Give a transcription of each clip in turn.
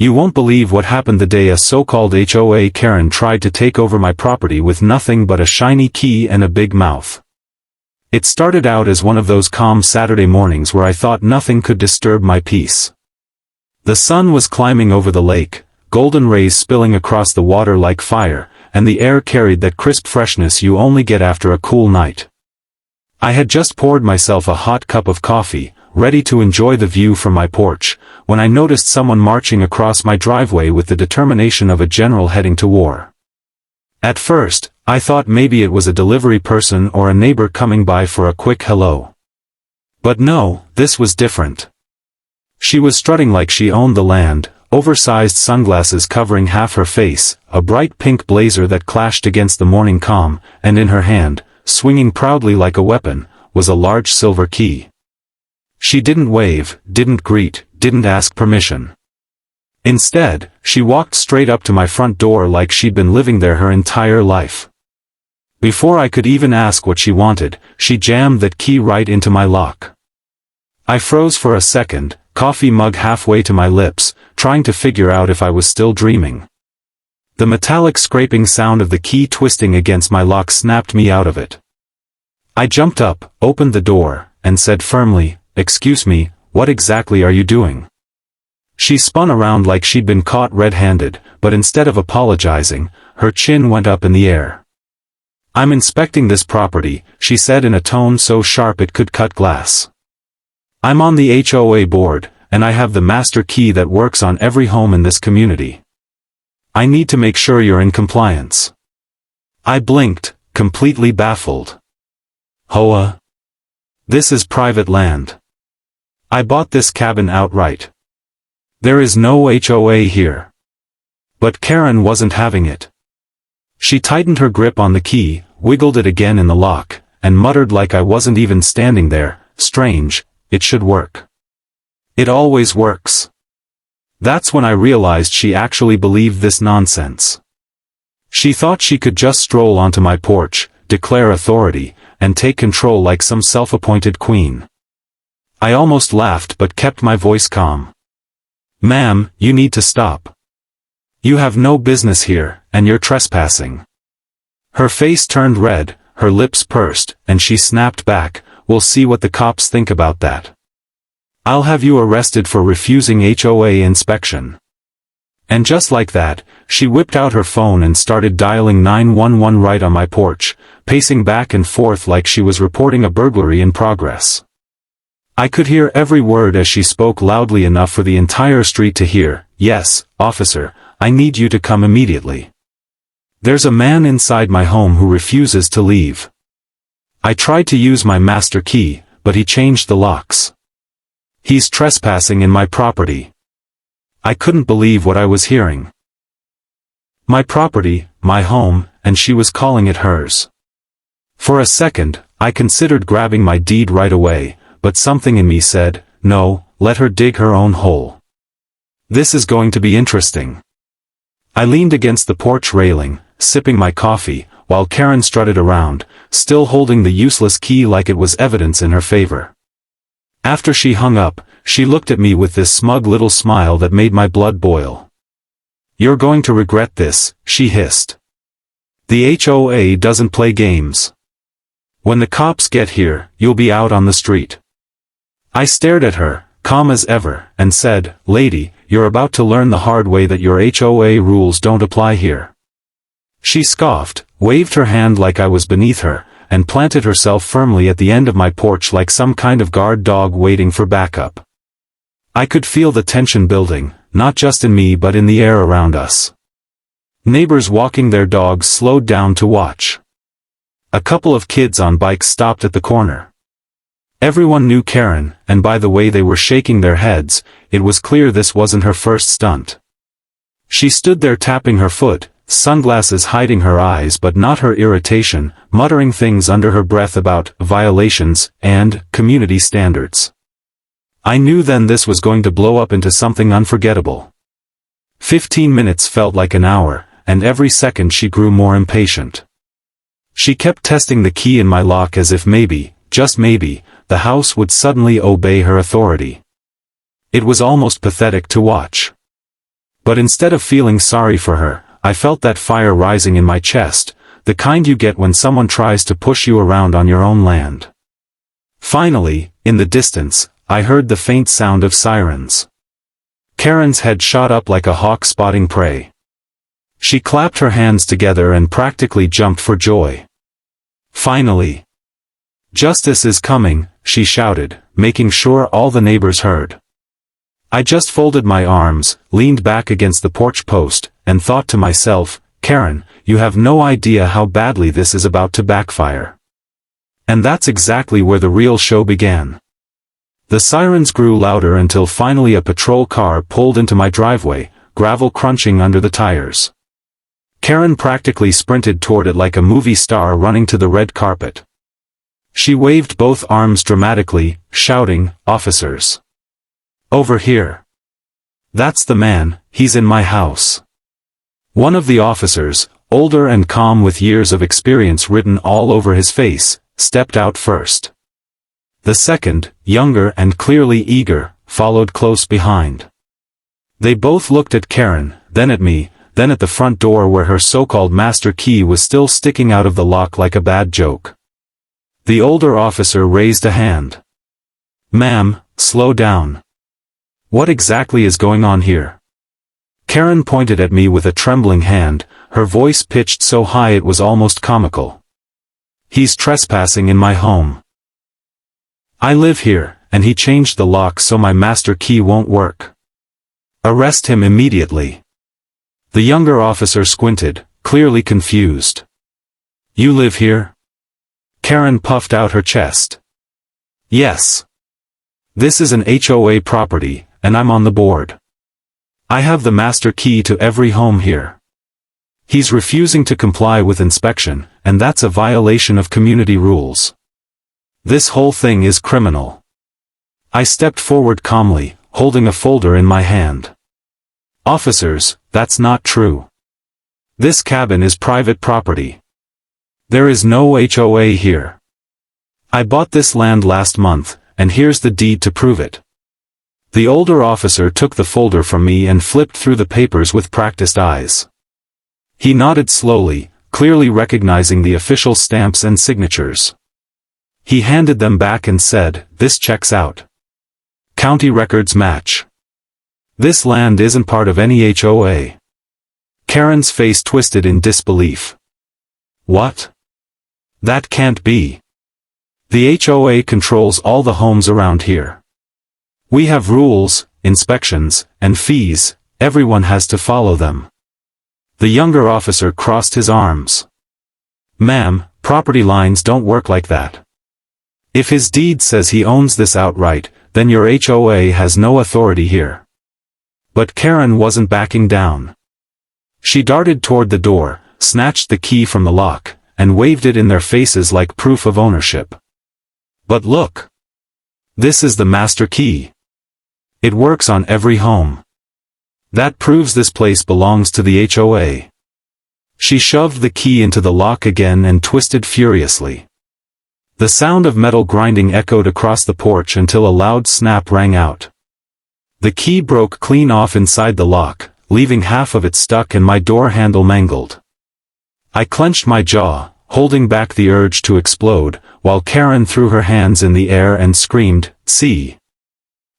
You won't believe what happened the day a so-called HOA Karen tried to take over my property with nothing but a shiny key and a big mouth. It started out as one of those calm Saturday mornings where I thought nothing could disturb my peace. The sun was climbing over the lake, golden rays spilling across the water like fire, and the air carried that crisp freshness you only get after a cool night. I had just poured myself a hot cup of coffee, ready to enjoy the view from my porch, when I noticed someone marching across my driveway with the determination of a general heading to war. At first, I thought maybe it was a delivery person or a neighbor coming by for a quick hello. But no, this was different. She was strutting like she owned the land, oversized sunglasses covering half her face, a bright pink blazer that clashed against the morning calm, and in her hand, swinging proudly like a weapon, was a large silver key. She didn't wave, didn't greet, didn't ask permission. Instead, she walked straight up to my front door like she'd been living there her entire life. Before I could even ask what she wanted, she jammed that key right into my lock. I froze for a second, coffee mug halfway to my lips, trying to figure out if I was still dreaming. The metallic scraping sound of the key twisting against my lock snapped me out of it. I jumped up, opened the door, and said firmly, "Excuse me, what exactly are you doing?" She spun around like she'd been caught red-handed, but instead of apologizing, her chin went up in the air. "I'm inspecting this property," she said in a tone so sharp it could cut glass. "I'm on the HOA board, and I have the master key that works on every home in this community. I need to make sure you're in compliance." I blinked, completely baffled. "HOA? This is private land. I bought this cabin outright. There is no HOA here." But Karen wasn't having it. She tightened her grip on the key, wiggled it again in the lock, and muttered like I wasn't even standing there, "Strange, it should work. It always works." That's when I realized she actually believed this nonsense. She thought she could just stroll onto my porch, declare authority, and take control like some self-appointed queen. I almost laughed but kept my voice calm. "Ma'am, you need to stop. You have no business here, and you're trespassing." Her face turned red, her lips pursed, and she snapped back, "We'll see what the cops think about that. I'll have you arrested for refusing HOA inspection." And just like that, she whipped out her phone and started dialing 911 right on my porch, pacing back and forth like she was reporting a burglary in progress. I could hear every word as she spoke loudly enough for the entire street to hear. "Yes, officer, I need you to come immediately. There's a man inside my home who refuses to leave. I tried to use my master key, but he changed the locks. He's trespassing in my property." I couldn't believe what I was hearing. My property, my home, and she was calling it hers. For a second, I considered grabbing my deed right away, but something in me said, "No, let her dig her own hole. This is going to be interesting." I leaned against the porch railing, sipping my coffee, while Karen strutted around, still holding the useless key like it was evidence in her favor. After she hung up, she looked at me with this smug little smile that made my blood boil. "You're going to regret this," she hissed. "The HOA doesn't play games. When the cops get here, you'll be out on the street." I stared at her, calm as ever, and said, "Lady, you're about to learn the hard way that your HOA rules don't apply here." She scoffed, waved her hand like I was beneath her, and planted herself firmly at the end of my porch like some kind of guard dog waiting for backup. I could feel the tension building, not just in me but in the air around us. Neighbors walking their dogs slowed down to watch. A couple of kids on bikes stopped at the corner. Everyone knew Karen, and by the way they were shaking their heads, it was clear this wasn't her first stunt. She stood there tapping her foot, sunglasses hiding her eyes but not her irritation, muttering things under her breath about violations and community standards. I knew then this was going to blow up into something unforgettable. 15 minutes felt like an hour, and every second she grew more impatient. She kept testing the key in my lock as if maybe, just maybe, the house would suddenly obey her authority. It was almost pathetic to watch. But instead of feeling sorry for her, I felt that fire rising in my chest, the kind you get when someone tries to push you around on your own land. Finally, in the distance, I heard the faint sound of sirens. Karen's head shot up like a hawk spotting prey. She clapped her hands together and practically jumped for joy. Finally. "Justice is coming," she shouted, making sure all the neighbors heard. I just folded my arms, leaned back against the porch post, and thought to myself, "Karen, you have no idea how badly this is about to backfire." And that's exactly where the real show began. The sirens grew louder until finally a patrol car pulled into my driveway, gravel crunching under the tires. Karen practically sprinted toward it like a movie star running to the red carpet. She waved both arms dramatically, shouting, "Officers! Over here! That's the man, he's in my house." One of the officers, older and calm with years of experience written all over his face, stepped out first. The second, younger and clearly eager, followed close behind. They both looked at Karen, then at me, then at the front door where her so-called master key was still sticking out of the lock like a bad joke. The older officer raised a hand. "Ma'am, slow down. What exactly is going on here?" Karen pointed at me with a trembling hand, her voice pitched so high it was almost comical. "He's trespassing in my home. I live here, and he changed the lock so my master key won't work. Arrest him immediately." The younger officer squinted, clearly confused. "You live here?" Karen puffed out her chest. "Yes. This is an HOA property, and I'm on the board. I have the master key to every home here. He's refusing to comply with inspection, and that's a violation of community rules. This whole thing is criminal." I stepped forward calmly, holding a folder in my hand. "Officers, that's not true. This cabin is private property. There is no HOA here. I bought this land last month, and here's the deed to prove it." The older officer took the folder from me and flipped through the papers with practiced eyes. He nodded slowly, clearly recognizing the official stamps and signatures. He handed them back and said, "This checks out. County records match. This land isn't part of any HOA." Karen's face twisted in disbelief. "What? That can't be. The HOA controls all the homes around here. We have rules, inspections, and fees, everyone has to follow them." The younger officer crossed his arms. "Ma'am, property lines don't work like that. If his deed says he owns this outright, then your HOA has no authority here." But Karen wasn't backing down. She darted toward the door, snatched the key from the lock, and waved it in their faces like proof of ownership. "But look! This is the master key. It works on every home. That proves this place belongs to the HOA." She shoved the key into the lock again and twisted furiously. The sound of metal grinding echoed across the porch until a loud snap rang out. The key broke clean off inside the lock, leaving half of it stuck and my door handle mangled. I clenched my jaw, holding back the urge to explode, while Karen threw her hands in the air and screamed, "See!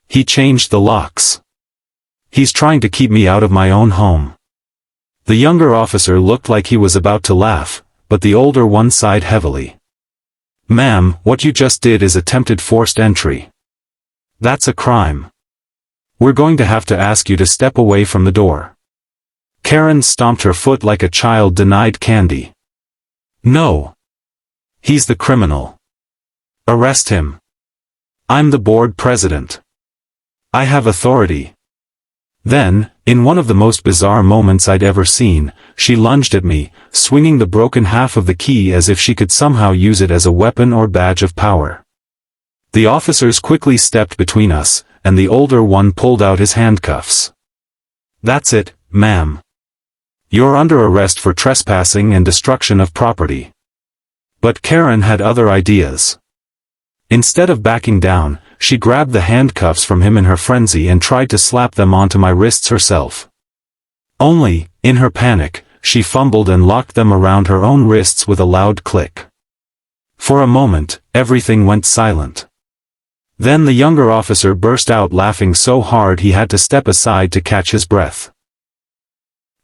He changed the locks. He's trying to keep me out of my own home." The younger officer looked like he was about to laugh, but the older one sighed heavily. "Ma'am, what you just did is attempted forced entry. That's a crime. We're going to have to ask you to step away from the door." Karen stomped her foot like a child denied candy. "No. He's the criminal. Arrest him. I'm the board president. I have authority." Then, in one of the most bizarre moments I'd ever seen, she lunged at me, swinging the broken half of the key as if she could somehow use it as a weapon or badge of power. The officers quickly stepped between us, and the older one pulled out his handcuffs. "That's it, ma'am. You're under arrest for trespassing and destruction of property." But Karen had other ideas. Instead of backing down, she grabbed the handcuffs from him in her frenzy and tried to slap them onto my wrists herself. Only, in her panic, she fumbled and locked them around her own wrists with a loud click. For a moment, everything went silent. Then the younger officer burst out laughing so hard he had to step aside to catch his breath.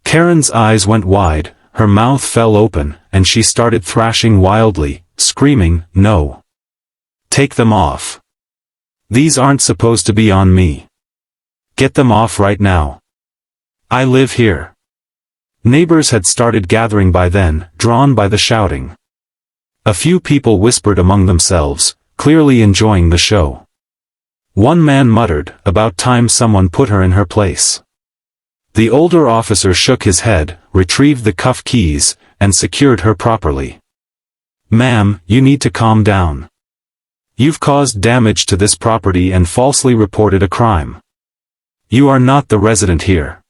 Karen's eyes went wide, her mouth fell open, and she started thrashing wildly, screaming, "No! Take them off! These aren't supposed to be on me! Get them off right now! I live here!" Neighbors had started gathering by then, drawn by the shouting. A few people whispered among themselves, clearly enjoying the show. One man muttered, "About time someone put her in her place." The older officer shook his head, retrieved the cuff keys, and secured her properly. "Ma'am, you need to calm down. You've caused damage to this property and falsely reported a crime. You are not the resident here.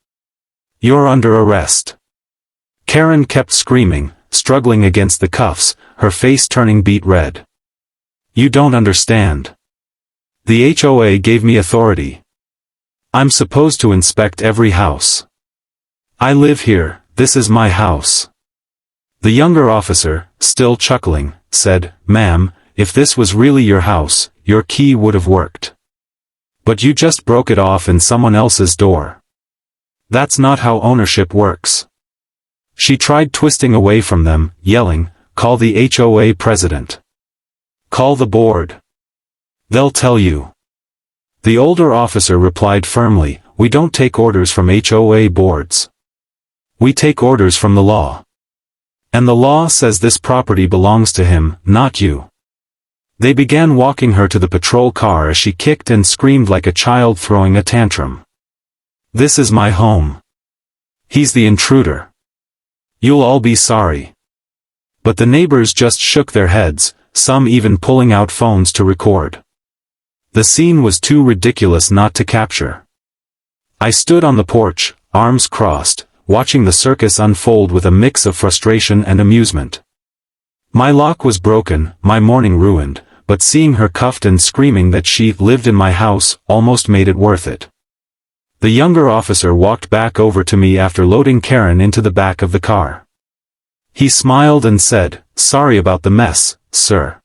You're under arrest." Karen kept screaming, struggling against the cuffs, her face turning beet red. "You don't understand. The HOA gave me authority. I'm supposed to inspect every house. I live here, this is my house." The younger officer, still chuckling, said, "Ma'am, if this was really your house, your key would have worked. But you just broke it off in someone else's door. That's not how ownership works." She tried twisting away from them, yelling, "Call the HOA president. Call the board. They'll tell you." The older officer replied firmly, "We don't take orders from HOA boards. We take orders from the law. And the law says this property belongs to him, not you." They began walking her to the patrol car as she kicked and screamed like a child throwing a tantrum. "This is my home. He's the intruder. You'll all be sorry." But the neighbors just shook their heads, some even pulling out phones to record. The scene was too ridiculous not to capture. I stood on the porch, arms crossed, watching the circus unfold with a mix of frustration and amusement. My lock was broken, my morning ruined, but seeing her cuffed and screaming that she lived in my house almost made it worth it. The younger officer walked back over to me after loading Karen into the back of the car. He smiled and said, "Sorry about the mess, sir.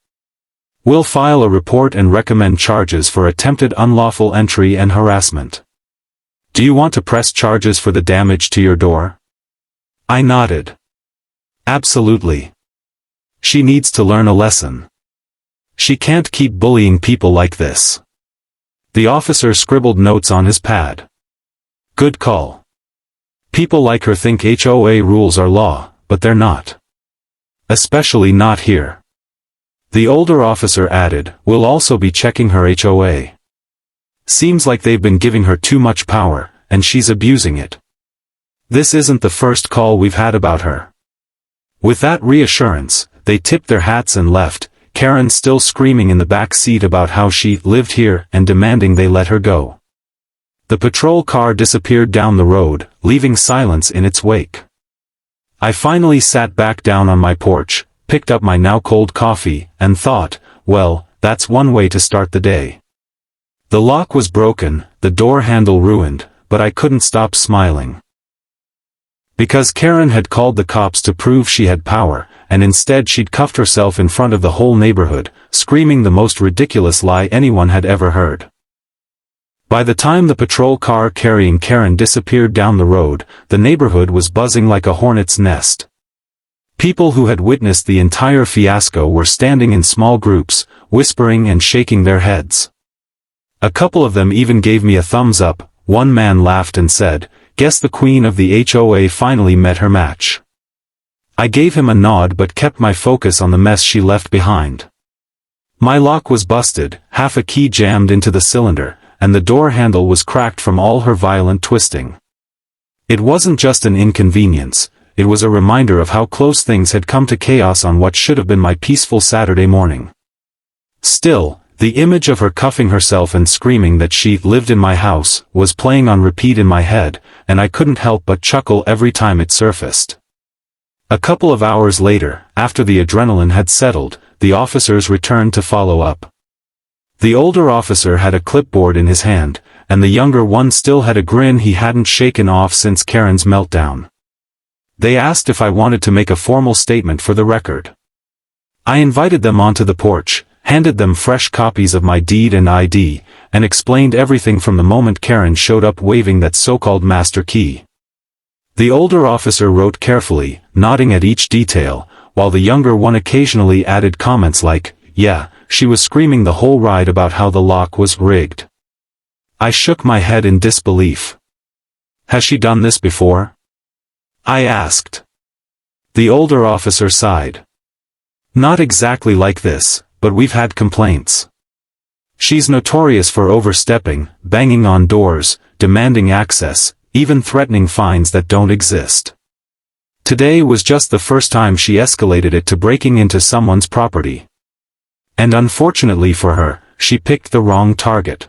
We'll file a report and recommend charges for attempted unlawful entry and harassment. Do you want to press charges for the damage to your door?" I nodded. "Absolutely. She needs to learn a lesson. She can't keep bullying people like this." The officer scribbled notes on his pad. "Good call. People like her think HOA rules are law, but they're not. Especially not here." The older officer added, "We'll also be checking her HOA. Seems like they've been giving her too much power, and she's abusing it. This isn't the first call we've had about her." With that reassurance, they tipped their hats and left, Karen still screaming in the back seat about how she lived here and demanding they let her go. The patrol car disappeared down the road, leaving silence in its wake. I finally sat back down on my porch, picked up my now cold coffee, and thought, well, that's one way to start the day. The lock was broken, the door handle ruined, but I couldn't stop smiling. Because Karen had called the cops to prove she had power, and instead she'd cuffed herself in front of the whole neighborhood, screaming the most ridiculous lie anyone had ever heard. By the time the patrol car carrying Karen disappeared down the road, the neighborhood was buzzing like a hornet's nest. People who had witnessed the entire fiasco were standing in small groups, whispering and shaking their heads. A couple of them even gave me a thumbs up. One man laughed and said, "Guess the queen of the HOA finally met her match." I gave him a nod but kept my focus on the mess she left behind. My lock was busted, half a key jammed into the cylinder, and the door handle was cracked from all her violent twisting. It wasn't just an inconvenience, it was a reminder of how close things had come to chaos on what should have been my peaceful Saturday morning. Still, the image of her cuffing herself and screaming that she lived in my house was playing on repeat in my head, and I couldn't help but chuckle every time it surfaced. A couple of hours later, after the adrenaline had settled, the officers returned to follow up. The older officer had a clipboard in his hand, and the younger one still had a grin he hadn't shaken off since Karen's meltdown. They asked if I wanted to make a formal statement for the record. I invited them onto the porch, handed them fresh copies of my deed and ID, and explained everything from the moment Karen showed up waving that so-called master key. The older officer wrote carefully, nodding at each detail, while the younger one occasionally added comments like, "Yeah, she was screaming the whole ride about how the lock was rigged." I shook my head in disbelief. "Has she done this before?" I asked. The older officer sighed. "Not exactly like this, but we've had complaints. She's notorious for overstepping, banging on doors, demanding access, even threatening fines that don't exist. Today was just the first time she escalated it to breaking into someone's property. And unfortunately for her, she picked the wrong target."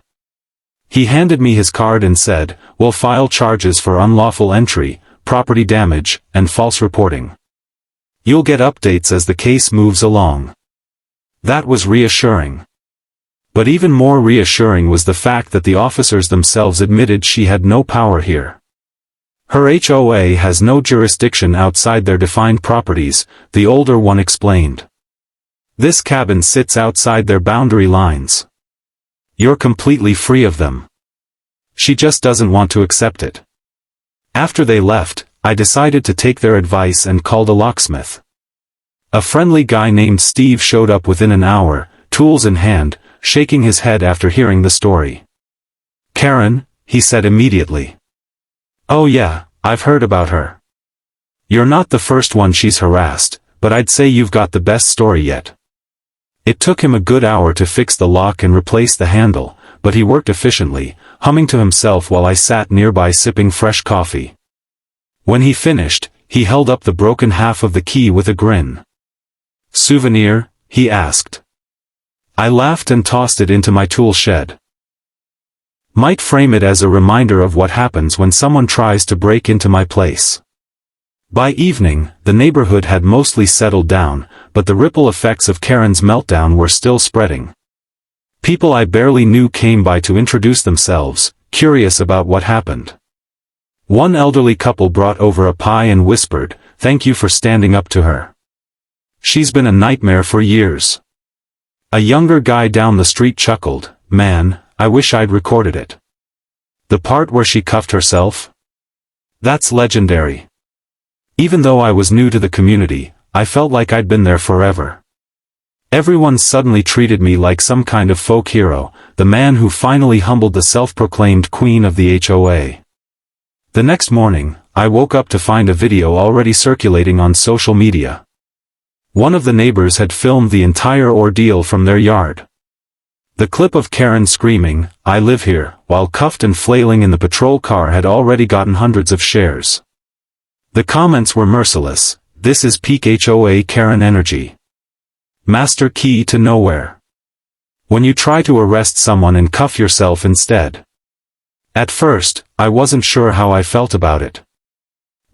He handed me his card and said, "We'll file charges for unlawful entry, property damage, and false reporting. You'll get updates as the case moves along." That was reassuring. But even more reassuring was the fact that the officers themselves admitted she had no power here. Her HOA has no jurisdiction outside their defined properties, the older one explained. This cabin sits outside their boundary lines. You're completely free of them. She just doesn't want to accept it. After they left, I decided to take their advice and called a locksmith. A friendly guy named Steve showed up within an hour, tools in hand, shaking his head after hearing the story. "Karen," he said immediately. "Oh yeah, I've heard about her. You're not the first one she's harassed, but I'd say you've got the best story yet." It took him a good hour to fix the lock and replace the handle, but he worked efficiently, humming to himself while I sat nearby sipping fresh coffee. When he finished, he held up the broken half of the key with a grin. "Souvenir?" he asked. I laughed and tossed it into my tool shed. Might frame it as a reminder of what happens when someone tries to break into my place. By evening, the neighborhood had mostly settled down, but the ripple effects of Karen's meltdown were still spreading. People I barely knew came by to introduce themselves, curious about what happened. One elderly couple brought over a pie and whispered, "Thank you for standing up to her. She's been a nightmare for years." A younger guy down the street chuckled, "Man, I wish I'd recorded it. The part where she cuffed herself? That's legendary." Even though I was new to the community, I felt like I'd been there forever. Everyone suddenly treated me like some kind of folk hero, the man who finally humbled the self-proclaimed queen of the HOA. The next morning, I woke up to find a video already circulating on social media. One of the neighbors had filmed the entire ordeal from their yard. The clip of Karen screaming, "I live here," while cuffed and flailing in the patrol car had already gotten hundreds of shares. The comments were merciless. "This is peak HOA Karen energy. Master key to nowhere. When you try to arrest someone and cuff yourself instead." At first, I wasn't sure how I felt about it.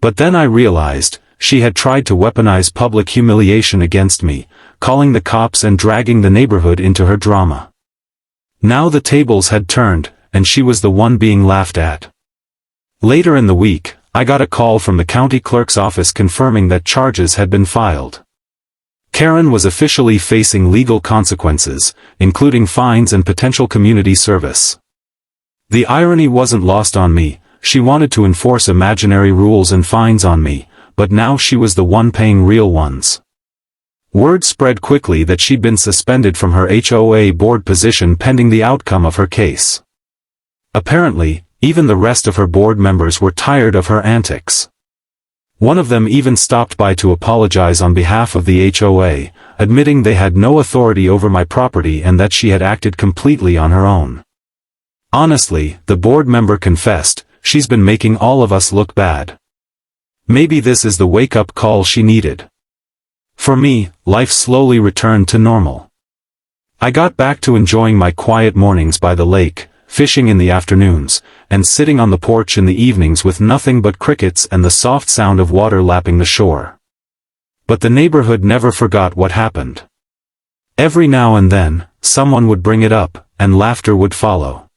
But then I realized, she had tried to weaponize public humiliation against me, calling the cops and dragging the neighborhood into her drama. Now the tables had turned, and she was the one being laughed at. Later in the week, I got a call from the county clerk's office confirming that charges had been filed. Karen was officially facing legal consequences, including fines and potential community service. The irony wasn't lost on me. She wanted to enforce imaginary rules and fines on me, but now she was the one paying real ones. Word spread quickly that she'd been suspended from her HOA board position pending the outcome of her case. Apparently, even the rest of her board members were tired of her antics. One of them even stopped by to apologize on behalf of the HOA, admitting they had no authority over my property and that she had acted completely on her own. Honestly, the board member confessed, she's been making all of us look bad. Maybe this is the wake-up call she needed. For me, life slowly returned to normal. I got back to enjoying my quiet mornings by the lake, fishing in the afternoons, and sitting on the porch in the evenings with nothing but crickets and the soft sound of water lapping the shore. But the neighborhood never forgot what happened. Every now and then, someone would bring it up, and laughter would follow.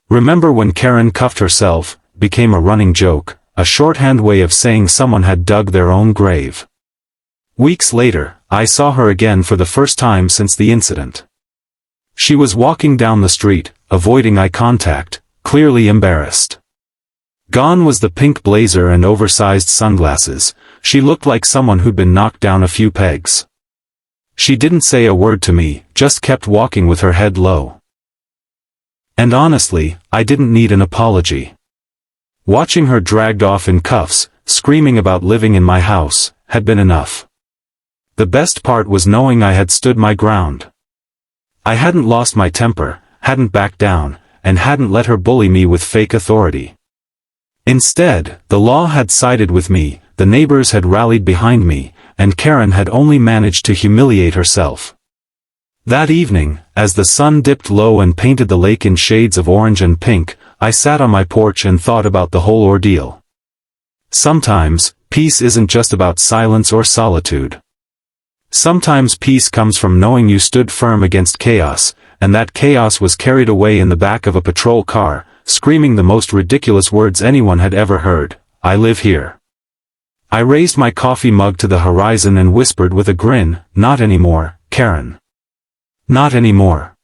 Remember when Karen cuffed herself, became a running joke, a shorthand way of saying someone had dug their own grave. Weeks later, I saw her again for the first time since the incident. She was walking down the street, avoiding eye contact, clearly embarrassed. Gone was the pink blazer and oversized sunglasses. She looked like someone who'd been knocked down a few pegs. She didn't say a word to me, just kept walking with her head low. And honestly, I didn't need an apology. Watching her dragged off in cuffs, screaming about living in my house, had been enough. The best part was knowing I had stood my ground. I hadn't lost my temper, hadn't backed down, and hadn't let her bully me with fake authority. Instead, the law had sided with me, the neighbors had rallied behind me, and Karen had only managed to humiliate herself. That evening, as the sun dipped low and painted the lake in shades of orange and pink, I sat on my porch and thought about the whole ordeal. Sometimes, peace isn't just about silence or solitude. Sometimes peace comes from knowing you stood firm against chaos, and that chaos was carried away in the back of a patrol car, screaming the most ridiculous words anyone had ever heard, "I live here." I raised my coffee mug to the horizon and whispered with a grin, "Not anymore, Karen. Not anymore."